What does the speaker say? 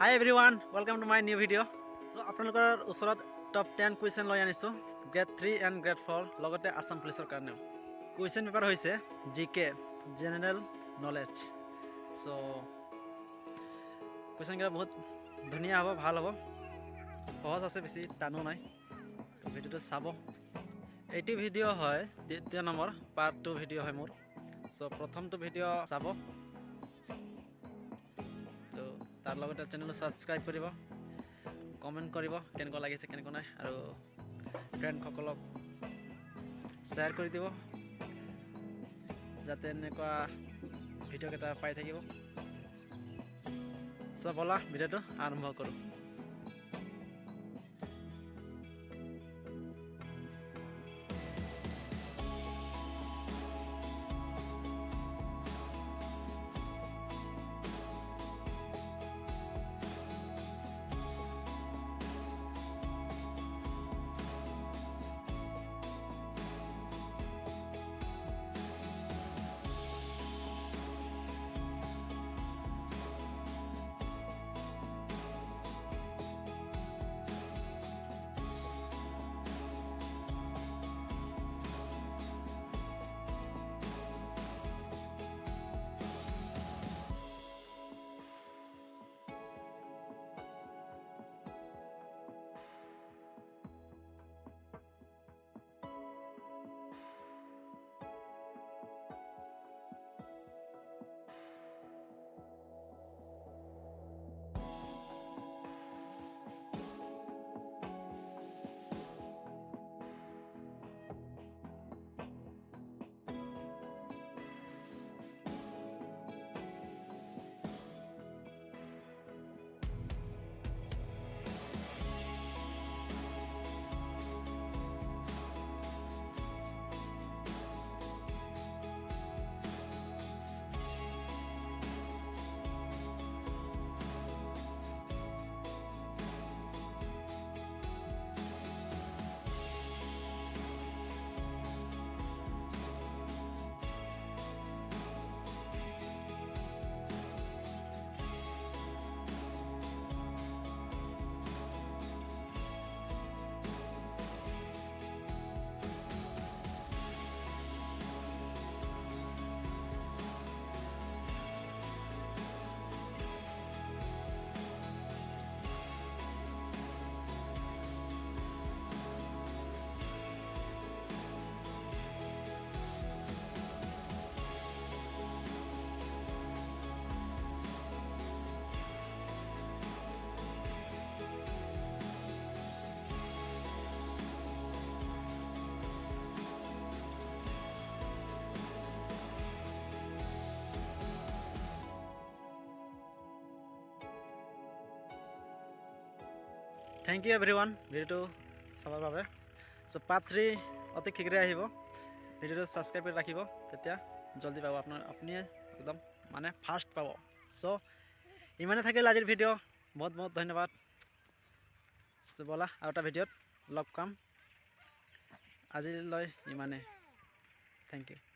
Hi everyone, welcome to my new video. So আপোনালোকৰ ওচৰত top 10 question লৈ আনিছো গ্ৰেড 3 এণ্ড গ্ৰেড 4 লগতে আসাম পুলিচৰ কাৰণেও। কুৱেশ্যন পেপাৰ হৈছে জিকে জেনাৰেল নলেজ। সো কুৱেশ্যনকেইটা বহুত ধুনীয়া হ'ব, ভাল হ'ব, সহজ আছে, বেছি টানো নাই। ভিডিঅ'টো চাব। এইটো ভিডিঅ' হয় দ্বিতীয় নম্বৰ পাৰ্ট 2 ভিডিঅ' হয় মোৰ। সো প্ৰথমটো ভিডিঅ' চাব, তো তাৰ লগতে চেনেলটো ছাবস্ক্ৰাইব কৰিব, কমেণ্ট কৰিব কেনেকুৱা লাগিছে কেনেকুৱা নাই, আৰু ফ্ৰেণ্ডসকলক শ্বেয়াৰ কৰি দিব যাতে এনেকুৱা ভিডিঅ'কেইটা পাই থাকিব। চ' ব'লা ভিডিঅ'টো আৰম্ভ কৰোঁ। থেংক ইউ এভৰিৱান ভিডিঅ'টো চাবৰ বাবে। চ' পাৰ্ট 3 অতি শীঘ্ৰে আহিব। ভিডিঅ'টো ছাবস্ক্ৰাইব কৰি ৰাখিব, তেতিয়া জলদি পাব, আপুনি একদম মানে ফাৰ্ষ্ট পাব। চ' ইমানে থাকিল আজিৰ ভিডিঅ', বহুত বহুত ধন্যবাদ। চ' ব'লা আৰু এটা ভিডিঅ'ত লগ পাম। আজিলৈ ইমানে, থেংক ইউ।